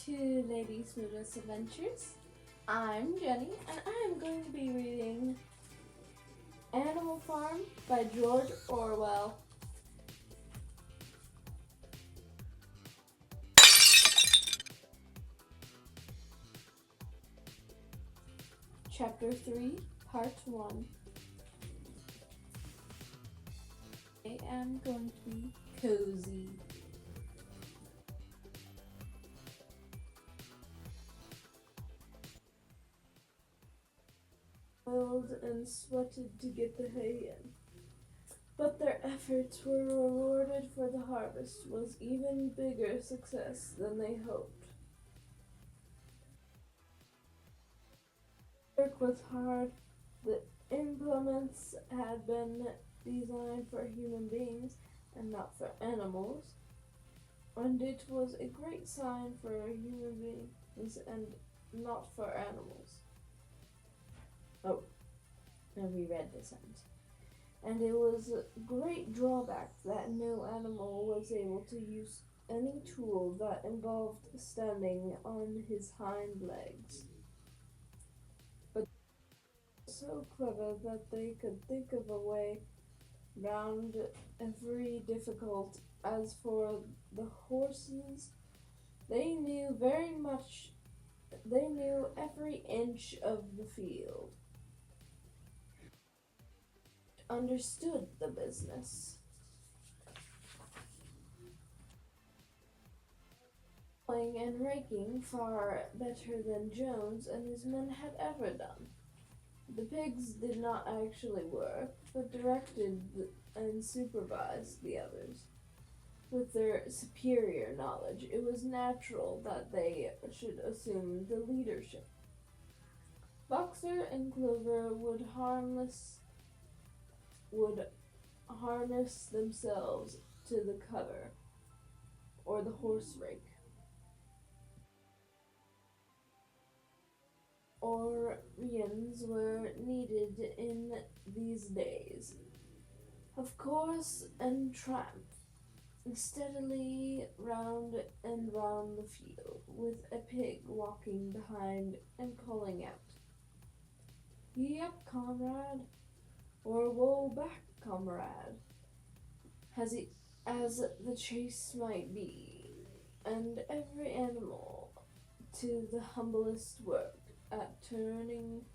to Lady Smoother's Adventures. I'm Jenny, and I'm going to be reading Animal Farm by George Orwell. Chapter 3, Part 1. I am going to be cozy. Toiled and sweated to get the hay in, but their efforts were rewarded, for the harvest was even bigger success than they hoped. Work was hard. The implements had been designed for human beings and not for animals, and it was a great sign for human beings and not for animals. Oh, I reread the sentence. And it was a great drawback that no animal was able to use any tool that involved standing on his hind legs. But so clever that they could think of a way round every difficult. As for the horses, they knew every inch of the field, understood the business. Plowing and raking far better than Jones and his men had ever done. The pigs did not actually work, but directed and supervised the others. With their superior knowledge, it was natural that they should assume the leadership. Boxer and Clover would harness themselves to the cutter or the horse rake. Orions were needed in these days. Of course, and tramp steadily round and round the field, with a pig walking behind and calling out, "Gee up, comrade," or "Woe back, comrade," as the chase might be, and every animal to the humblest work at turning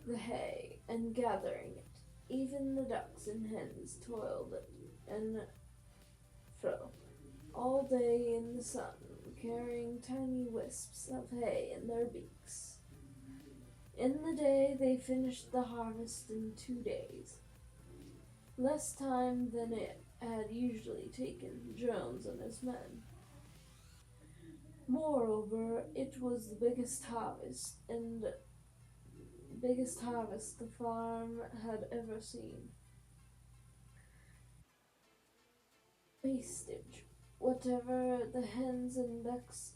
the hay and gathering it. Even the ducks and hens toiled and fro all day in the sun, carrying tiny wisps of hay in their beaks. In the day they finished the harvest in 2 days, less time than it had usually taken Jones and his men. Moreover, it was the biggest harvest the farm had ever seen. Wastage, whatever the hens and ducks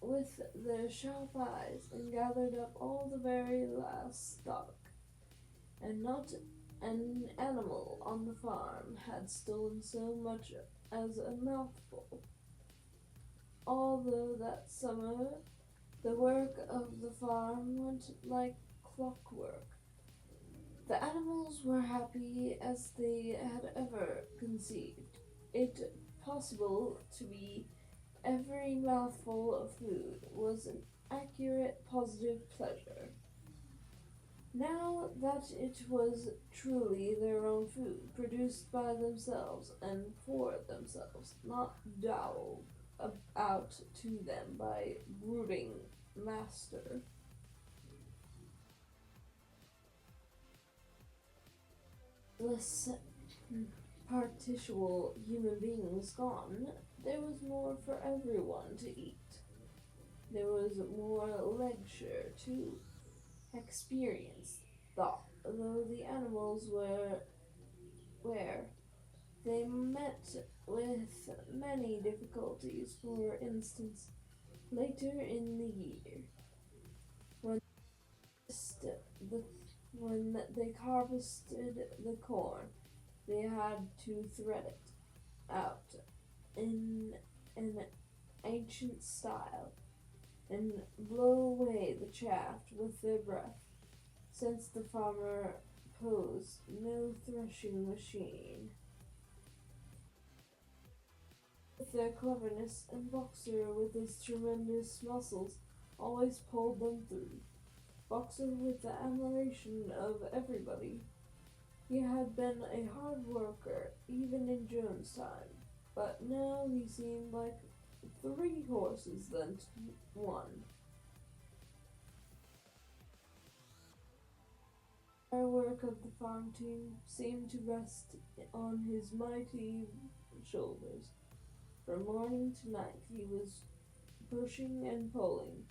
with their sharp eyes, and gathered up all the very last stock, and not an animal on the farm had stolen so much as a mouthful. Although that summer the work of the farm went like clockwork, the animals were happy as they had ever conceived it possible to be. Every mouthful of food was an accurate, positive pleasure. Now that it was truly their own food, produced by themselves and for themselves, not doled out to them by brooding master. Less partial human beings gone, there was more for everyone to eat. There was more leisure to experience thought, though the animals were where they met with many difficulties. For instance, later in the year, when they harvested the corn, they had to thread it out in an ancient style, and blow away the chaff with their breath, since the farmer posed no threshing machine. With their cleverness, and Boxer, with his tremendous muscles, always pulled them through. Boxer with the admiration of everybody. He had been a hard worker, even in Joan's time, but now he seemed like 3 horses than one. The work of the farm team seemed to rest on his mighty shoulders. From morning to night he was pushing and pulling,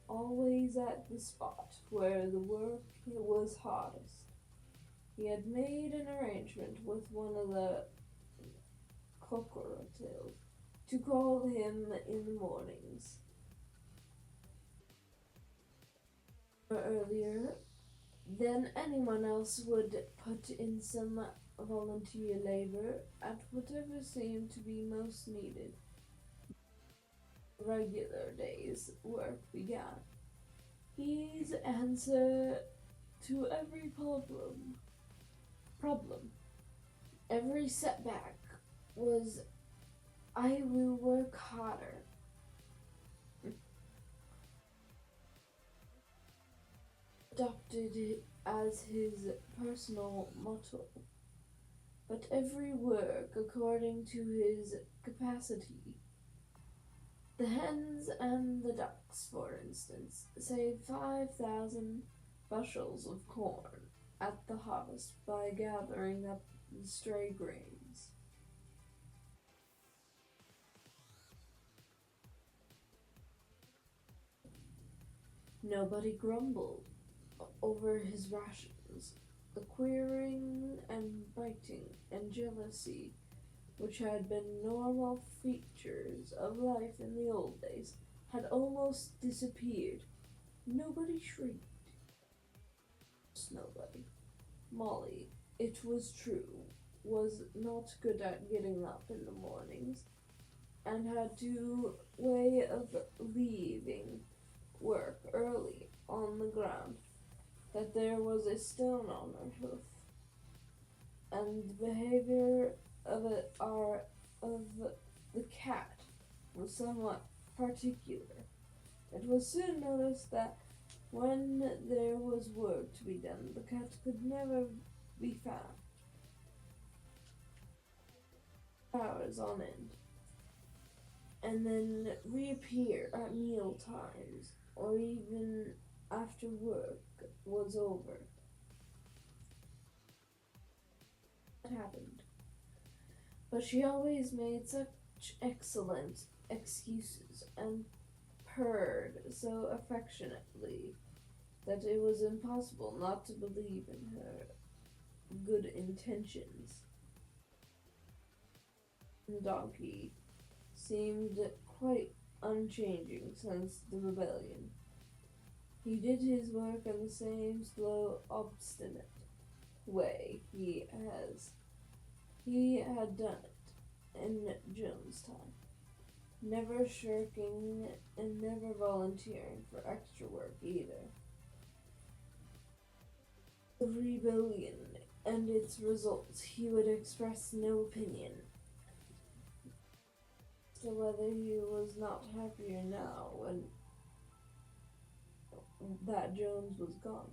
always at the spot where the work was hardest. He had made an arrangement with one of the cockroaches to call him in the mornings. Earlier than anyone else would put in some volunteer labor at whatever seemed to be most needed. Regular days' work began. His answer to every problem, every setback was, "I will work harder." Adopted it as his personal motto, but every work according to his capacity. The hens and the ducks, for instance, saved 5,000 bushels of corn at the harvest by gathering up the stray grains. Nobody grumbled over his rations. The queering and biting and jealousy, which had been normal features of life in the old days, had almost disappeared. Nobody shrieked. Nobody. Molly, it was true, was not good at getting up in the mornings, and had a way of leaving work early on the ground that there was a stone on her hoof, and the behavior of the cat was somewhat particular. It was soon noticed that when there was work to be done, the cat could never be found hours on end, and then reappear at meal times or even after work was over. It happened. But she always made such excellent excuses and purred so affectionately that it was impossible not to believe in her good intentions. The donkey seemed quite unchanging since the rebellion. He did his work in the same slow, obstinate way he had done it in Joan's time, never shirking and never volunteering for extra work either. The rebellion and its results he would express no opinion as to whether he was not happier now when that Jones was gone.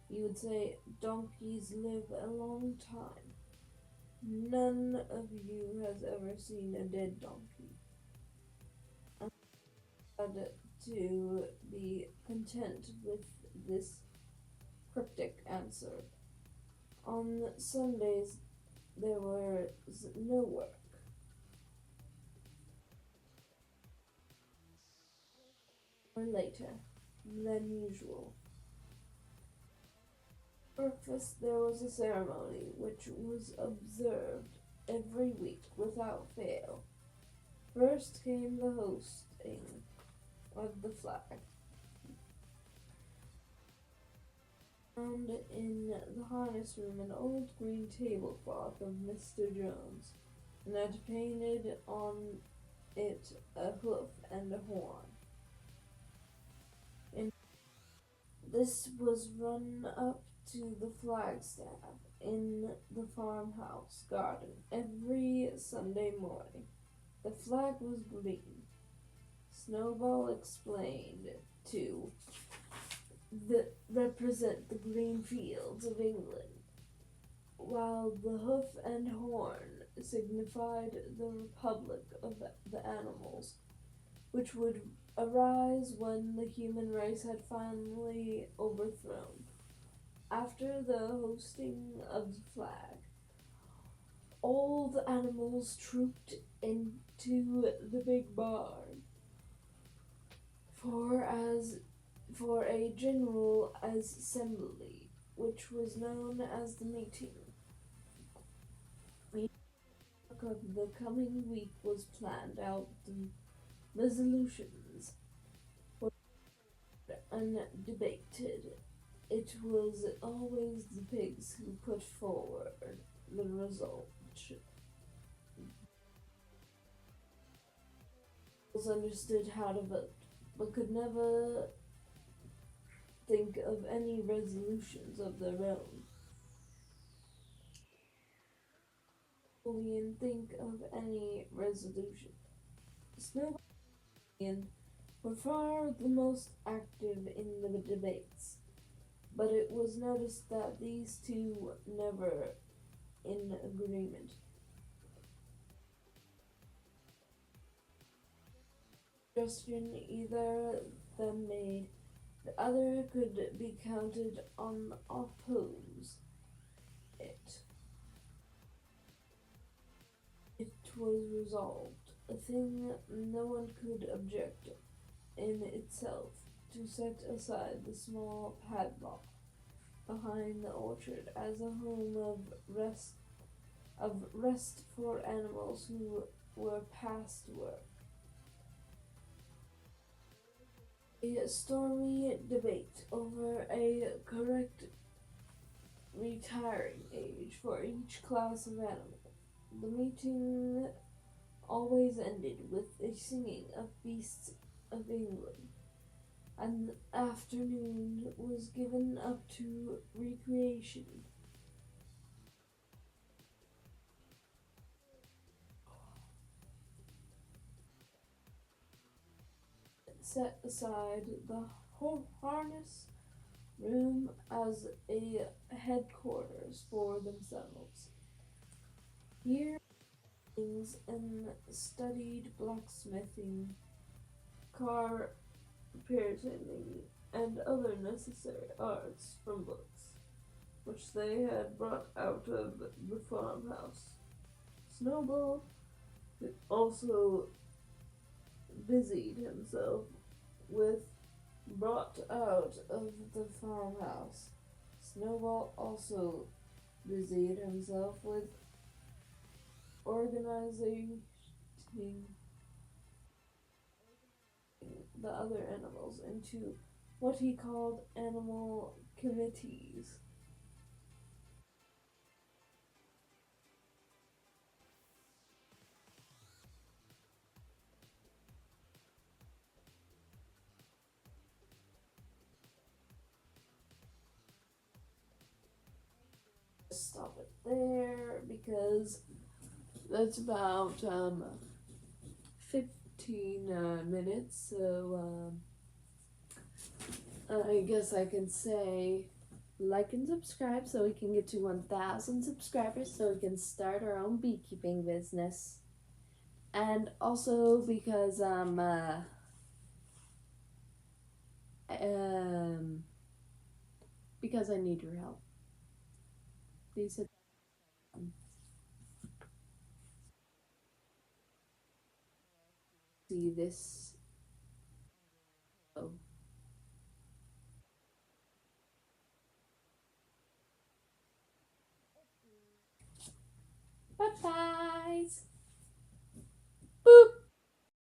He would say, "Donkeys live a long time. None of you has ever seen a dead donkey." I had to be content with this cryptic answer. On Sundays there was no work. Or later than usual. Breakfast there was a ceremony which was observed every week without fail. First came the hosting of the flag. Found in the harness room an old green tablecloth of Mr. Jones, and had painted on it a hoof and a horn. This was run up to the flagstaff in the farmhouse garden every Sunday morning. The flag was green. Snowball explained to represent the green fields of England, while the hoof and horn signified the republic of the animals, which would arise when the human race had finally overthrown. After the hoisting of the flag, all the animals trooped into the big barn for a general assembly, which was known as the meeting. The work of the coming week was planned out. The resolutions were debated. It was always the pigs who put forward the result. Understood how to vote, but could never think of any resolutions of their own. Napoleon think of any resolution. Snowball and were far the most active in the debates, but it was noticed that these two were never in agreement. Suggestion either them made, the other could be counted on oppose it. It was resolved, a thing no one could object in itself, to set aside the small padlock behind the orchard as a home of rest for animals who were past work. A stormy debate over a correct retiring age for each class of animal. The meeting always ended with a singing of beasts of England, and the afternoon was given up to recreation. Set aside the harness room as a headquarters for themselves. Here, things and studied blacksmithing, carpenting, and other necessary arts from books, which they had brought out of the farmhouse. Snowball also busied himself with brought out of the farmhouse. Snowball also busied himself with organizing the other animals into what he called animal committees. Stop it there because that's about 15 minutes, so I guess I can say like and subscribe so we can get to 1,000 subscribers so we can start our own beekeeping business. And also because because I need your help. Please hit see this